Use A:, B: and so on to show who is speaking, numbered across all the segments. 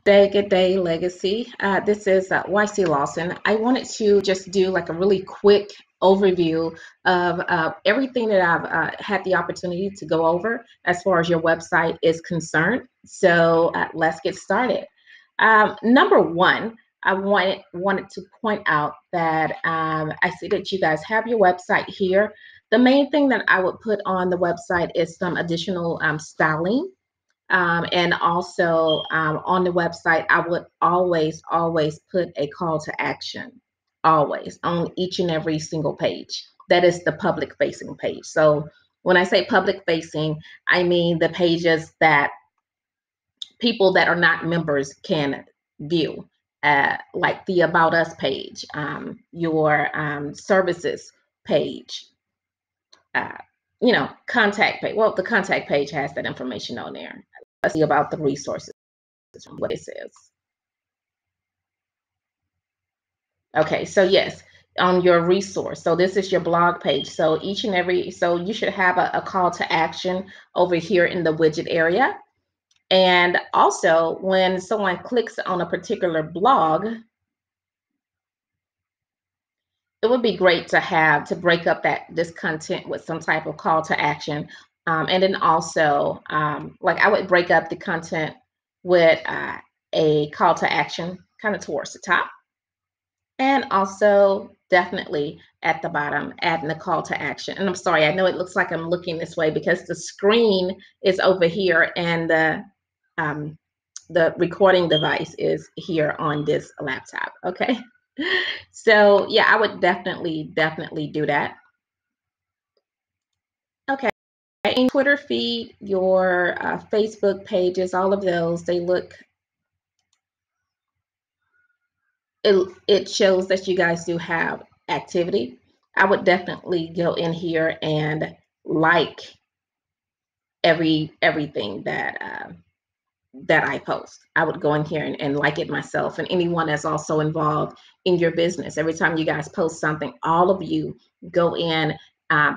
A: Good day, Legacy. This is YC Lawson. I wanted to just do like a really quick overview of everything that I've had the opportunity to go over as far as your website is concerned. So let's get started. Number one, I wanted to point out that I see that you guys have your website here. The main thing that I would put on the website is some additional styling. And also on the website, I would always put a call to action, always on each and every single page. That is the public facing page. So when I say public facing, I mean the pages that people that are not members can view, like the About Us page, your services page, uh, contact page. Well, the contact page has that information on there. Let's see about the resources, what it says. Okay, so yes, on your resource. So this is your blog page. So so you should have a call to action over here in the widget area. And also when someone clicks on a particular blog, it would be great to break up this content with some type of call to action. And then also, like I would break up the content with a call to action kind of towards the top. And also definitely at the bottom, adding the call to action. And I'm sorry, I know it looks like I'm looking this way because the screen is over here and the recording device is here on this laptop, okay? So yeah, I would definitely do that. Okay, in Twitter feed, your Facebook pages, all of those, they look, it shows that you guys do have activity. I would definitely go in here and like everything that I post. I would go in here and like it myself, and anyone that's also involved in your business. Every time you guys post something, all of you go in,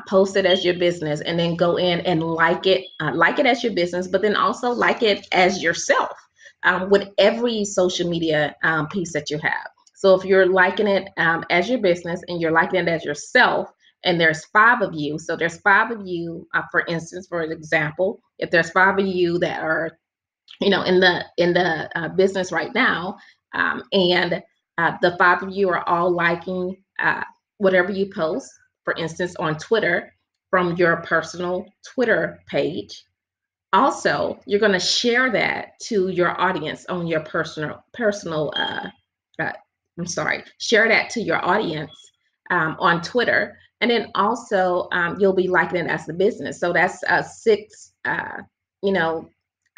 A: post it as your business, and then go in and like it as your business, but then also like it as yourself with every social media piece that you have. So if you're liking it as your business and you're liking it as yourself, and there's 5 of you, so there's 5 of you, for instance, for example, if there's 5 of you that are in the business right now, and the 5 of you are all liking whatever you post, for instance, on Twitter from your personal Twitter page. Also, you're going to share that to your audience on your share that to your audience on Twitter. And then also you'll be liking it as the business. So that's 6,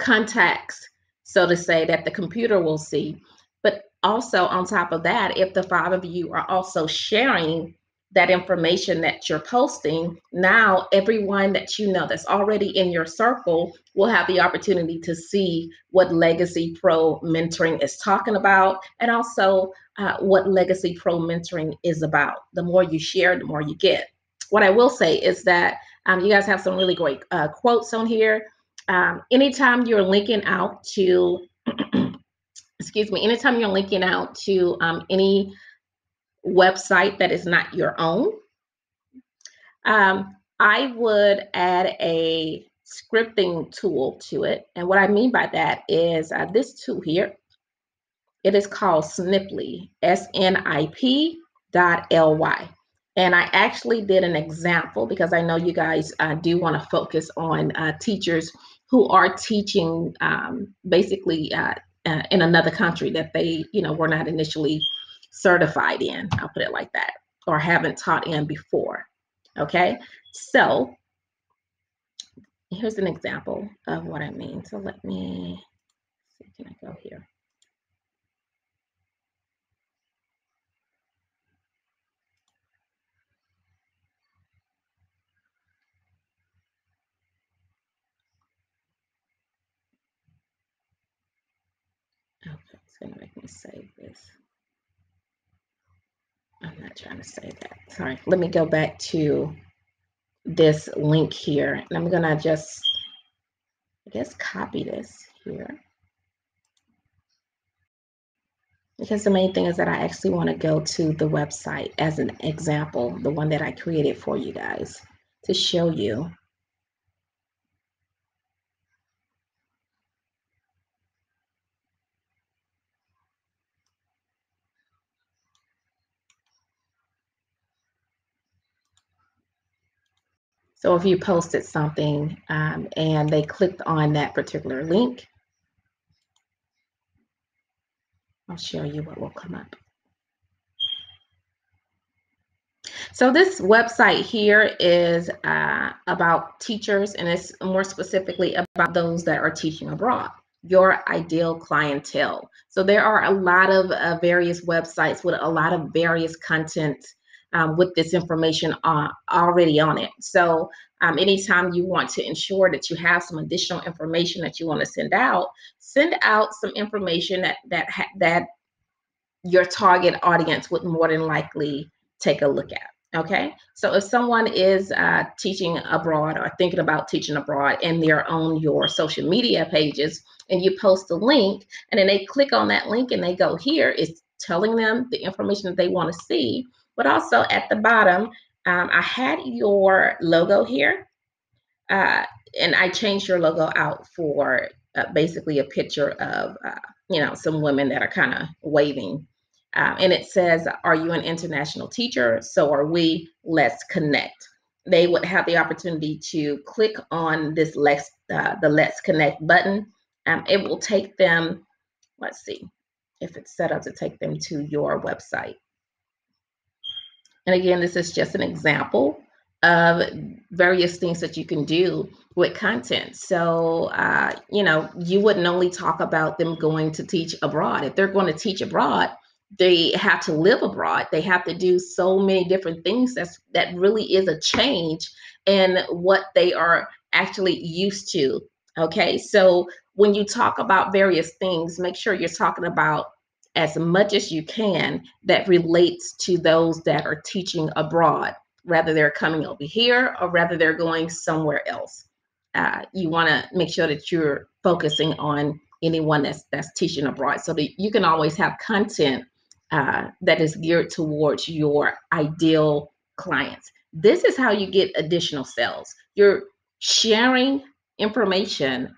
A: contacts, so to say, that the computer will see. But also on top of that, if the 5 of you are also sharing that information that you're posting, now everyone that you know that's already in your circle will have the opportunity to see what Legacy Pro Mentoring is talking about, and also what Legacy Pro Mentoring is about. The more you share, the more you get. What I will say is that you guys have some really great quotes on here. Anytime you're linking out to, excuse me, anytime you're linking out to any website that is not your own, I would add a scripting tool to it. And what I mean by that is this tool here. It is called Sniply, SNIP.ly. And I actually did an example because I know you guys do want to focus on teachers who are teaching basically in another country that they, were not initially certified in. I'll put it like that, or haven't taught in before. Okay, so here's an example of what I mean. So let me see, can I go here? Okay, it's gonna make me save this. I'm not trying to save that. Sorry, let me go back to this link here, and I'm gonna just, I guess, copy this here. Because the main thing is that I actually want to go to the website as an example, the one that I created for you guys to show you. So if you posted something and they clicked on that particular link, I'll show you what will come up. So this website here is about teachers, and it's more specifically about those that are teaching abroad, your ideal clientele. So there are a lot of various websites with a lot of various content with this information already on it. So anytime you want to ensure that you have some additional information that you want to send out some information that your target audience would more than likely take a look at. Okay, so if someone is teaching abroad or thinking about teaching abroad and they're on your social media pages and you post a link and then they click on that link and they go here, it's telling them the information that they want to see. But also at the bottom, I had your logo here. And I changed your logo out for basically a picture of, some women that are kind of waving. And it says, "Are you an international teacher? So are we. Let's connect." They would have the opportunity to click on this the Let's Connect button. It will take them, let's see if it's set up to take them to your website. And again, this is just an example of various things that you can do with content. So, you wouldn't only talk about them going to teach abroad. If they're going to teach abroad, they have to live abroad. They have to do so many different things. That really is a change in what they are actually used to. Okay, so when you talk about various things, make sure you're talking about as much as you can that relates to those that are teaching abroad, whether they're coming over here or whether they're going somewhere else. You want to make sure that you're focusing on anyone that's teaching abroad so that you can always have content that is geared towards your ideal clients. This is how you get additional sales. You're sharing information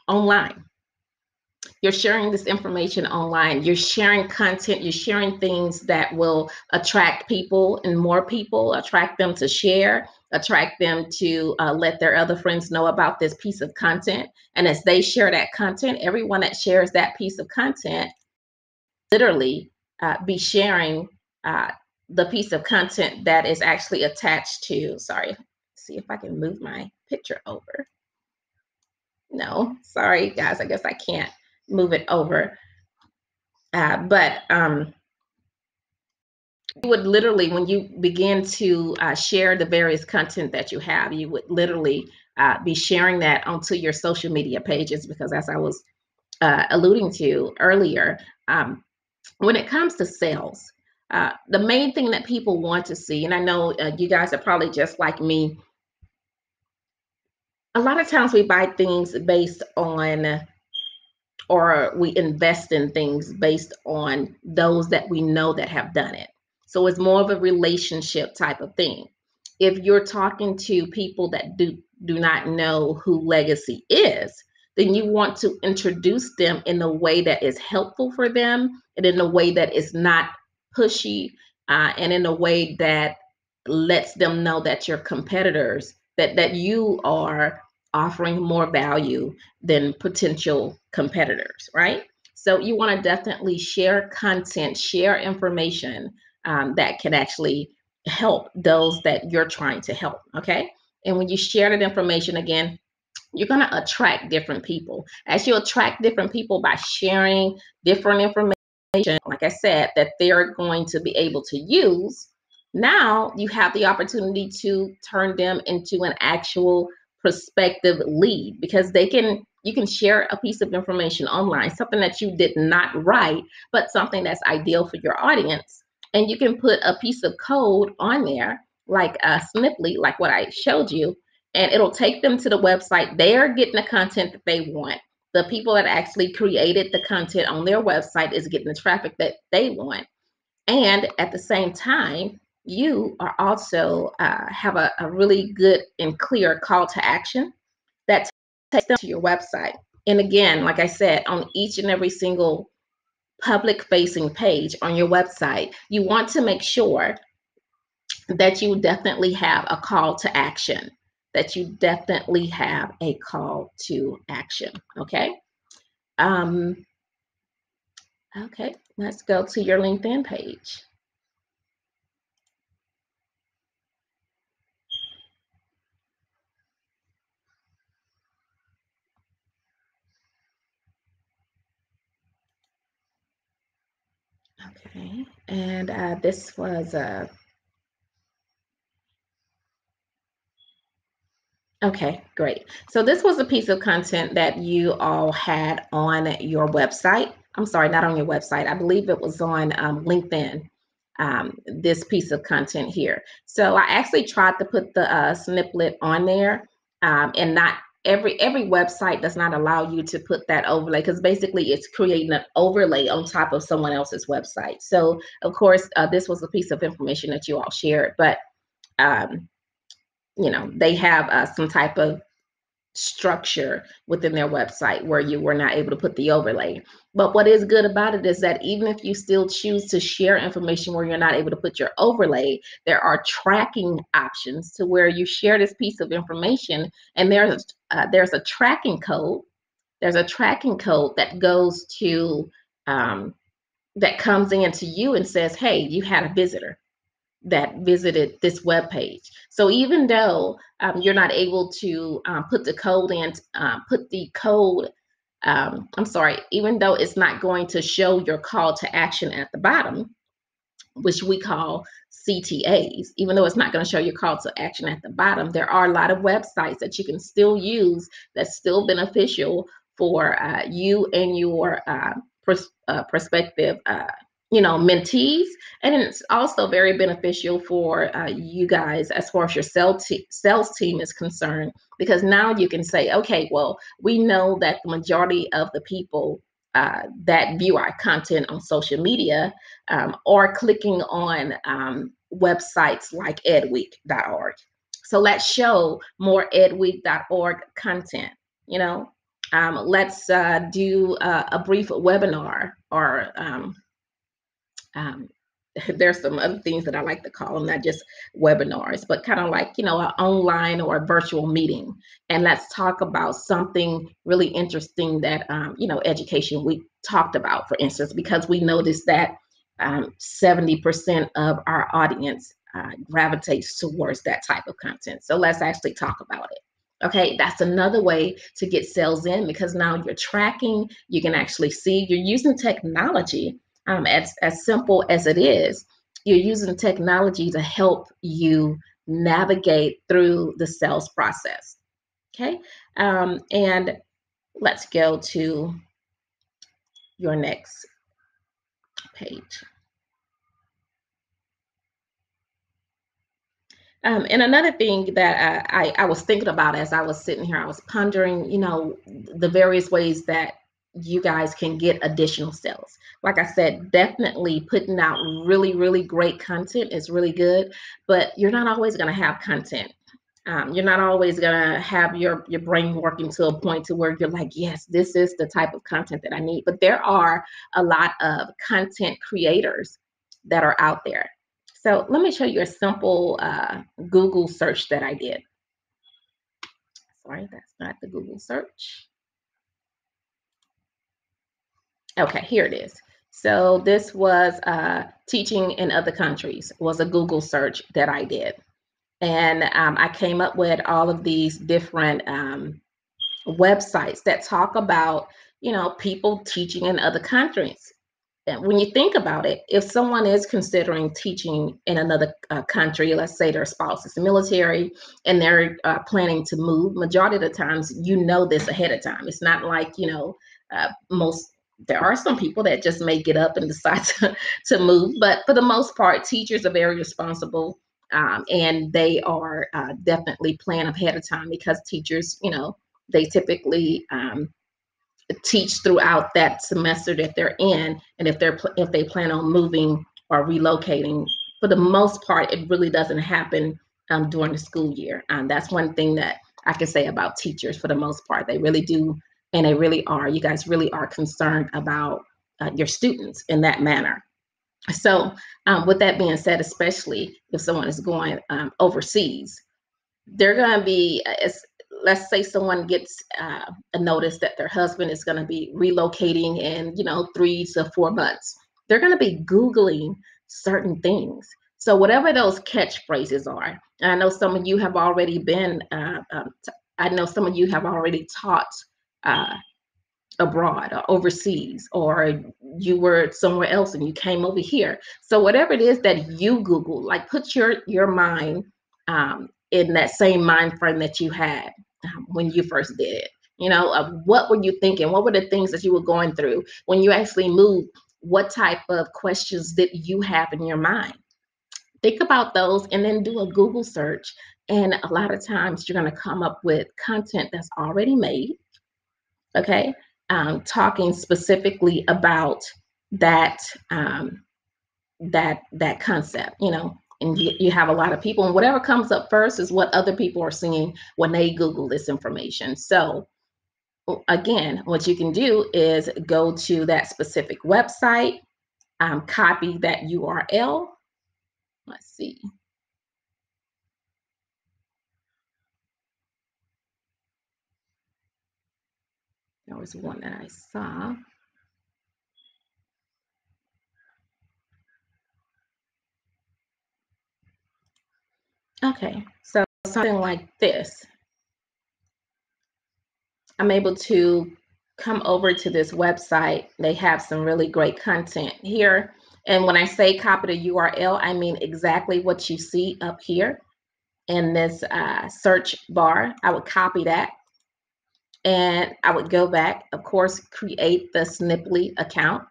A: online. You're sharing this information online. You're sharing content. You're sharing things that will attract people and more people, attract them to share, attract them to let their other friends know about this piece of content. And as they share that content, everyone that shares that piece of content literally be sharing the piece of content that is actually attached to, sorry, see if I can move my picture over. No, sorry, guys, I guess I can't move it over. But you would literally, when you begin to share the various content that you have, you would literally be sharing that onto your social media pages, because as I was alluding to earlier, when it comes to sales, the main thing that people want to see, and I know you guys are probably just like me, a lot of times we buy things based on, or we invest in things based on those that we know that have done it. So it's more of a relationship type of thing. If you're talking to people that do not know who Legacy is, then you want to introduce them in a way that is helpful for them and in a way that is not pushy, and in a way that lets them know that your competitors, that you are offering more value than potential competitors, right? So you want to definitely share content, share information that can actually help those that you're trying to help, okay? And when you share that information, again, you're going to attract different people. As you attract different people by sharing different information, like I said, that they're going to be able to use, now you have the opportunity to turn them into an actual prospective lead, because you can share a piece of information online, something that you did not write, but something that's ideal for your audience. And you can put a piece of code on there, like Sniply, like what I showed you, and it'll take them to the website. They're getting the content that they want. The people that actually created the content on their website is getting the traffic that they want. And at the same time, you are also have a really good and clear call to action that takes them to your website. And again, like I said, on each and every single public facing page on your website, you want to make sure that you definitely have a call to action, that you definitely have a call to action. Okay. Um, okay, let's go to your LinkedIn page. Okay, and this was okay, great. So this was a piece of content that you all had on your website. I'm sorry, not on your website. I believe it was on LinkedIn, this piece of content here. So I actually tried to put the snippet on there, and not every website does not allow you to put that overlay, because basically it's creating an overlay on top of someone else's website. So of course, this was a piece of information that you all shared, but um, they have some type of structure within their website where you were not able to put the overlay. But what is good about it is that even if you still choose to share information where you're not able to put your overlay, there are tracking options to where you share this piece of information, and there's a tracking code. There's a tracking code that goes to that comes in to you and says, "Hey, you had a visitor that visited this web page." So even though you're not able to put the code in, I'm sorry, even though it's not going to show your call to action at the bottom, which we call CTAs, even though it's not going to show your call to action at the bottom, there are a lot of websites that you can still use that's still beneficial for you and your prospective mentees. And it's also very beneficial for you guys as far as your sales team is concerned, because now you can say, okay, well, we know that the majority of the people that view our content on social media or clicking on websites like edweek.org. So let's show more edweek.org content. Let's do a brief webinar, or um, there's some other things that I like to call them, not just webinars, but kind of like, an online or a virtual meeting. And let's talk about something really interesting that, Education Week talked about, for instance, because we noticed that 70% of our audience gravitates towards that type of content. So let's actually talk about it. Okay, that's another way to get sales in, because now you're tracking, you can actually see, you're using technology. As simple as it is, you're using technology to help you navigate through the sales process. Okay, and let's go to your next page. And another thing that I was thinking about as I was sitting here, I was pondering, the various ways that you guys can get additional sales. Like I said, definitely putting out really, really great content is really good, but you're not always going to have content. You're not always going to have your brain working to a point to where you're like, yes, this is the type of content that I need. But there are a lot of content creators that are out there. So let me show you a simple Google search that I did. Sorry, that's not the Google search. Okay, here it is. So this was teaching in other countries, was a Google search that I did. And I came up with all of these different websites that talk about, people teaching in other countries. And when you think about it, if someone is considering teaching in another country, let's say their spouse is military and they're planning to move, majority of the times, this ahead of time. It's not like, there are some people that just may get up and decide to move, but for the most part, teachers are very responsible, and they are definitely plan ahead of time, because teachers, they typically teach throughout that semester that they're in, and if they plan on moving or relocating. For the most part, it really doesn't happen during the school year. That's one thing that I can say about teachers. For the most part, they really do, and they really are. You guys really are concerned about your students in that manner. So, with that being said, especially if someone is going overseas, they're going to be, let's say someone gets a notice that their husband is going to be relocating in 3 to 4 months. They're going to be Googling certain things. So whatever those catchphrases are, and I know some of you have already been, I know some of you have already taught abroad or overseas, or you were somewhere else and you came over here. So whatever it is that you Google, like put your mind in that same mind frame that you had when you first did it. What were you thinking? What were the things that you were going through when you actually moved? What type of questions did you have in your mind? Think about those and then do a Google search. And a lot of times you're going to come up with content that's already made. Okay. Talking specifically about that that concept, and you have a lot of people, and whatever comes up first is what other people are seeing when they Google this information. So again, what you can do is go to that specific website, copy that URL. Let's see. There was one that I saw. Okay, so something like this. I'm able to come over to this website. They have some really great content here. And when I say copy the URL, I mean exactly what you see up here in this search bar. I would copy that and I would go back, of course, create the Int'l account.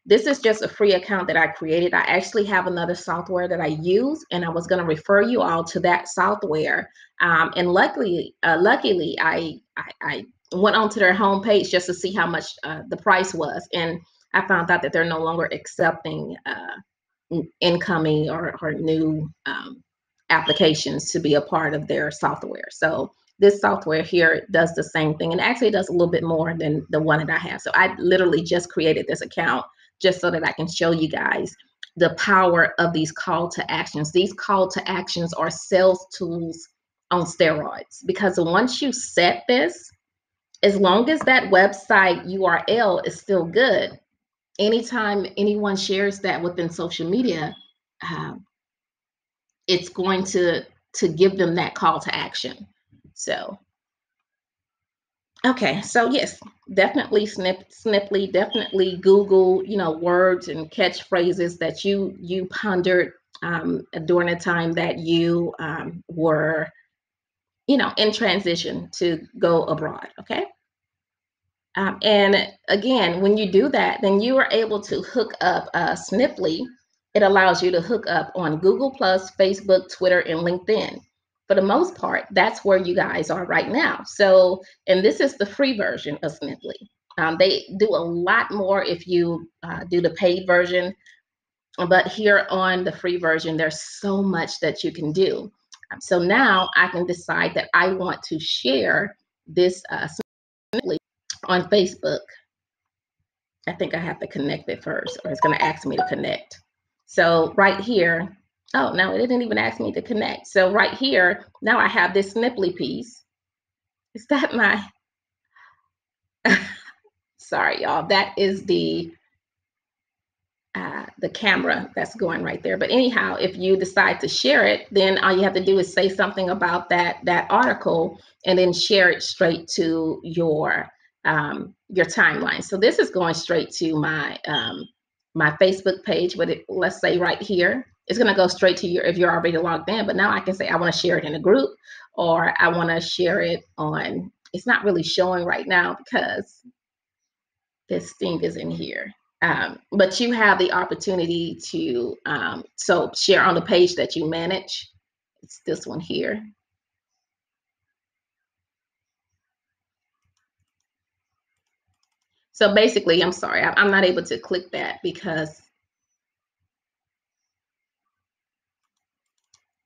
A: This is just a free account that I created. I actually have another software that I use, and I was going to refer you all to that software. And luckily, I went onto their homepage just to see how much the price was, and I found out that they're no longer accepting incoming or new applications to be a part of their software. So this software here does the same thing, and actually does a little bit more than the one that I have. So I literally just created this account just so that I can show you guys the power of these call to actions. These call to actions are sales tools on steroids, because once you set this, as long as that website URL is still good, anytime anyone shares that within social media, it's going to give them that call to action. So okay, so yes, definitely Int'l, definitely Google, words and catchphrases that you pondered during the time that you were, in transition to go abroad. Okay. And again, when you do that, then you are able to hook up Int'l. It allows you to hook up on Google Plus, Facebook, Twitter, and LinkedIn. For the most part, that's where you guys are right now. So, and this is the free version of Int'l. They do a lot more if you do the paid version, but here on the free version, there's so much that you can do. So now I can decide that I want to share this Int'l on Facebook. I think I have to connect it first, or it's going to ask me to connect. So right here, oh, no, it didn't even ask me to connect. So right here, now I have this Int'l piece. Is that my, sorry, y'all, that is the camera that's going right there. But anyhow, if you decide to share it, then all you have to do is say something about that article and then share it straight to your timeline. So this is going straight to my my Facebook page, but let's say right here, it's going to go straight to your, if you're already logged in. But now I can say I want to share it in a group, or I want to share it on, it's not really showing right now because this thing is in here. But you have the opportunity to so share on the page that you manage. It's this one here. So basically, I'm sorry, I'm not able to click that because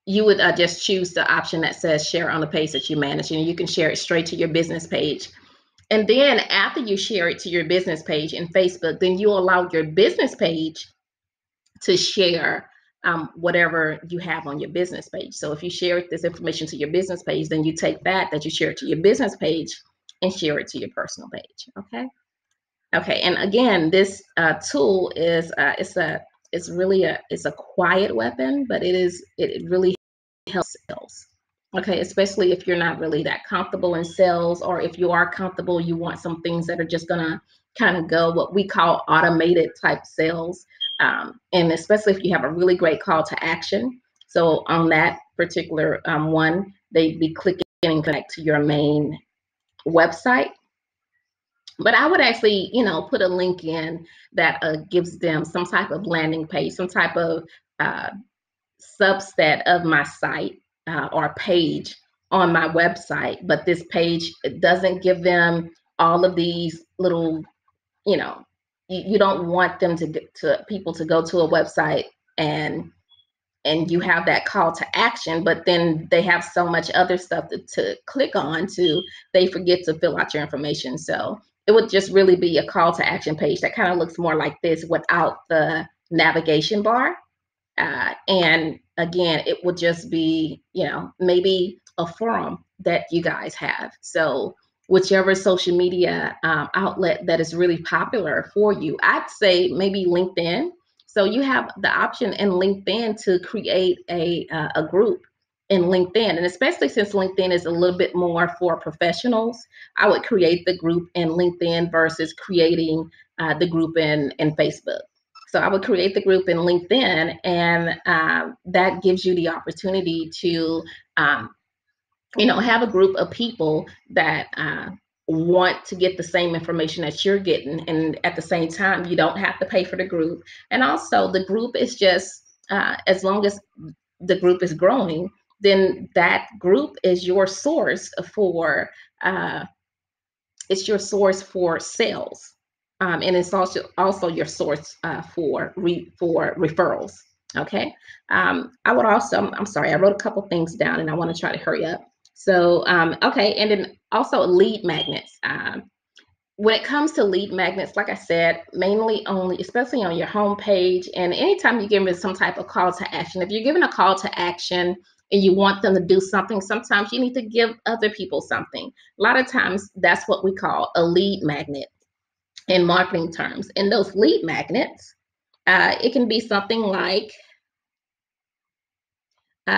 A: you would just choose the option that says share on the page that you manage, and you can share it straight to your business page. And then after you share it to your business page in Facebook, then you allow your business page to share whatever you have on your business page. So if you share this information to your business page, then you take that you share it to your business page and share it to your personal page. Okay. Okay. And again, this tool is it's a quiet weapon, but it really helps sales. Okay, especially if you're not really that comfortable in sales, or if you are comfortable, you want some things that are just gonna kind of go what we call automated type sales. And especially if you have a really great call to action. So on that particular one, they'd be clicking and connect to your main website. But I would actually, put a link in that gives them some type of landing page, some type of uh, subset of my site or page on my website, but this page doesn't give them all of these little, you know, you don't want them to people to go to a website and you have that call to action, but then they have so much other stuff to click on to they forget to fill out your information. So it would just really be a call to action page that kind of looks more like this without the navigation bar. And again, it would just be, maybe a forum that you guys have. So whichever social media outlet that is really popular for you, I'd say maybe LinkedIn. So you have the option in LinkedIn to create a group in LinkedIn. And especially since LinkedIn is a little bit more for professionals, I would create the group in LinkedIn versus creating the group in Facebook. So I would create the group in LinkedIn, and that gives you the opportunity to, have a group of people that want to get the same information that you're getting. And at the same time, you don't have to pay for the group. And also the group is just, as long as the group is growing, then that group is your source for, sales. And it's also your source for referrals. Okay. I would also, I'm sorry, I wrote a couple things down and I want to try to hurry up. So, okay. And then also lead magnets. When it comes to lead magnets, like I said, mainly only, especially on your home page, and anytime you give them some type of call to action, if you're giving a call to action and you want them to do something, sometimes you need to give other people something. A lot of times that's what we call a lead magnet in marketing terms. And those lead magnets, it can be something like,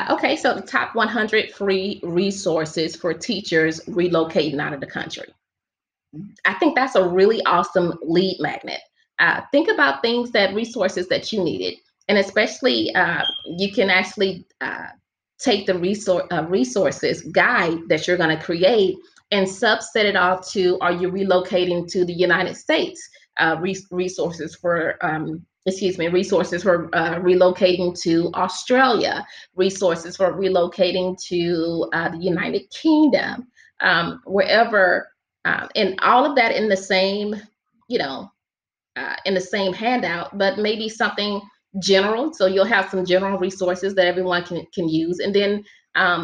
A: okay, so the top 100 free resources for teachers relocating out of the country. I think that's a really awesome lead magnet. Think about resources that you needed. And especially, you can actually take the resources guide that you're going to create and subset it off to, are you relocating to the United States? Resources for, resources for relocating to Australia, resources for relocating to the United Kingdom, wherever, and all of that in the same, in the same handout, but maybe something general. So you'll have some general resources that everyone can use, and then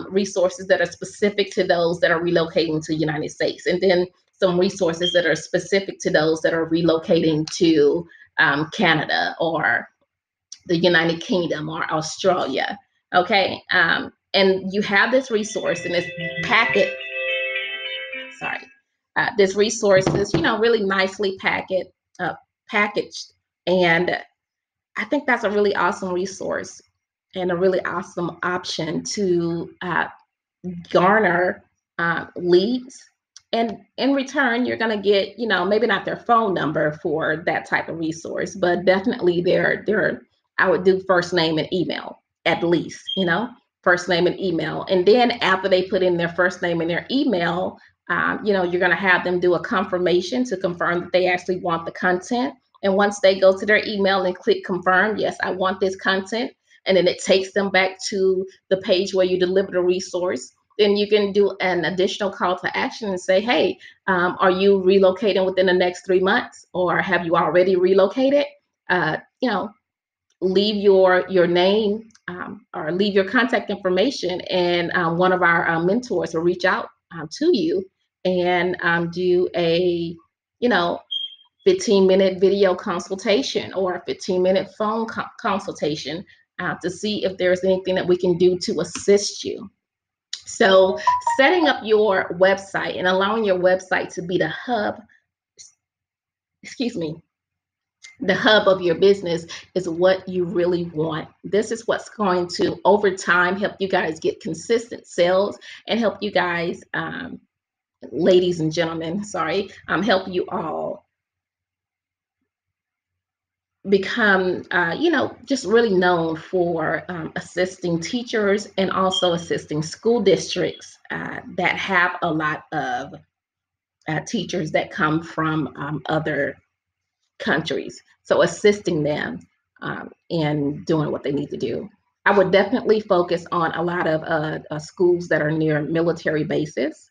A: resources that are specific to those that are relocating to the United States, and then some resources that are specific to those that are relocating to Canada or the United Kingdom or Australia. Okay. And you have this resource in this packet. Sorry. This resource is, really nicely packaged. And I think that's a really awesome resource and a really awesome option to garner leads. And in return, you're going to get, maybe not their phone number for that type of resource, but definitely I would do first name and email at least, first name and email. And then after they put in their first name and their email, you're going to have them do a confirmation to confirm that they actually want the content. And once they go to their email and click confirm, yes, I want this content. And then it takes them back to the page where you deliver the resource. then you can do an additional call to action and say, hey, are you relocating within the next 3 months, or have you already relocated? You know, leave your name, or leave your contact information, and one of our mentors will reach out to you and do a, you know, 15-minute video consultation or a 15-minute phone consultation to see if there's anything that we can do to assist you. So setting up your website and allowing your website to be the hub, excuse me, the hub of your business is what you really want. This is what's going to, over time, help you guys get consistent sales and help you guys, ladies and gentlemen, sorry, help you all become, you know, just really known for assisting teachers and also assisting school districts that have a lot of teachers that come from other countries. So assisting them in doing what they need to do. I would definitely focus on a lot of schools that are near military bases.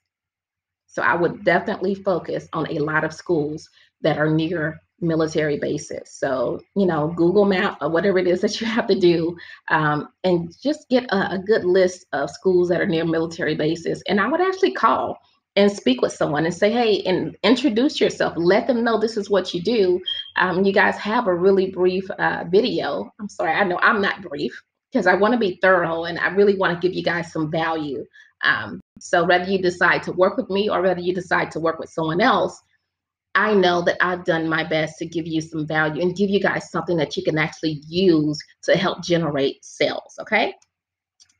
A: So I would definitely focus on a lot of schools that are near military bases. So, you know, Google Map or whatever it is that you have to do, and just get a good list of schools that are near military bases. And I would actually call and speak with someone and say, hey, and introduce yourself. Let them know this is what you do. You guys have a really brief video. I'm sorry, I know I'm not brief because I want to be thorough and I really want to give you guys some value. So whether you decide to work with me or whether you decide to work with someone else, I know that I've done my best to give you some value and give you guys something that you can actually use to help generate sales. Okay.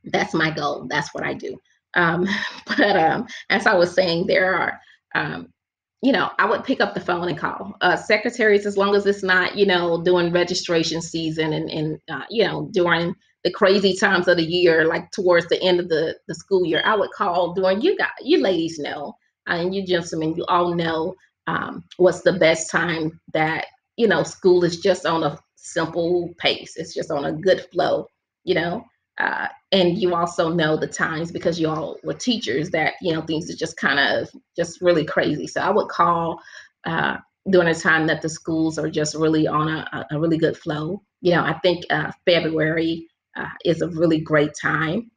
A: That's my goal. That's what I do. Um, but as I was saying, there are, you know, I would pick up the phone and call secretaries, as long as it's not, you know, during registration season and you know, during the crazy times of the year, like towards the end of the school year. I would call during, you ladies know, and you gentlemen, you all know what's the best time that, you know, school is just on a simple pace. It's just on a good flow, you know. And you also know the times, because you all were teachers, that, you know, things are just kind of just really crazy. So I would call during a time that the schools are just really on a really good flow. You know, I think February is a really great time.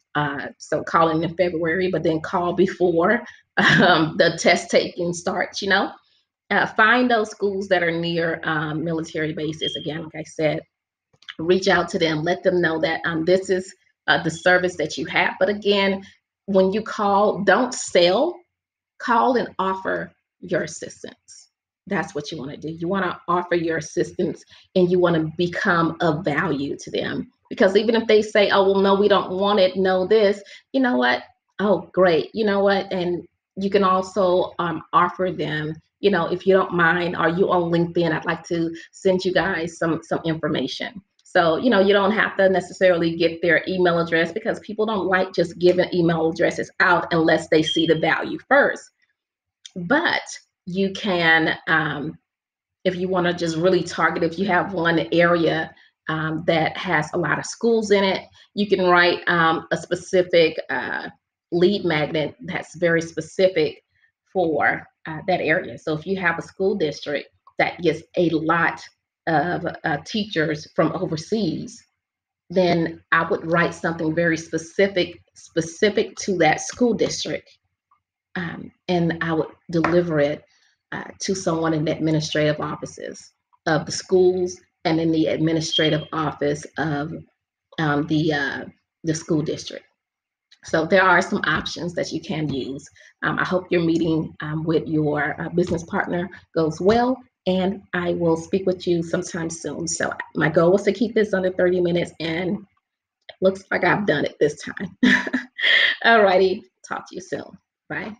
A: So calling in February, but then call before the test taking starts, you know. Find those schools that are near military bases. Again, like I said, reach out to them, let them know that this is the service that you have. But again, when you call, don't sell, call and offer your assistance. That's what you want to do. You want to offer your assistance and you want to become of value to them. Because even if they say, oh, well, no, we don't want it, no, this, you know what? Oh, great. You know what? And you can also offer them, you know, if you don't mind, are you on LinkedIn? I'd like to send you guys some information. So, you know, you don't have to necessarily get their email address, because people don't like just giving email addresses out unless they see the value first. But you can, if you want to just really target, if you have one area that has a lot of schools in it, you can write a specific lead magnet that's very specific for that area. So if you have a school district that gets a lot of teachers from overseas, then I would write something very specific to that school district, and I would deliver it to someone in the administrative offices of the schools and in the administrative office of the school district. So there are some options that you can use. I hope your meeting with your business partner goes well, and I will speak with you sometime soon. So my goal was to keep this under 30 minutes, and it looks like I've done it this time. All righty, talk to you soon. Bye.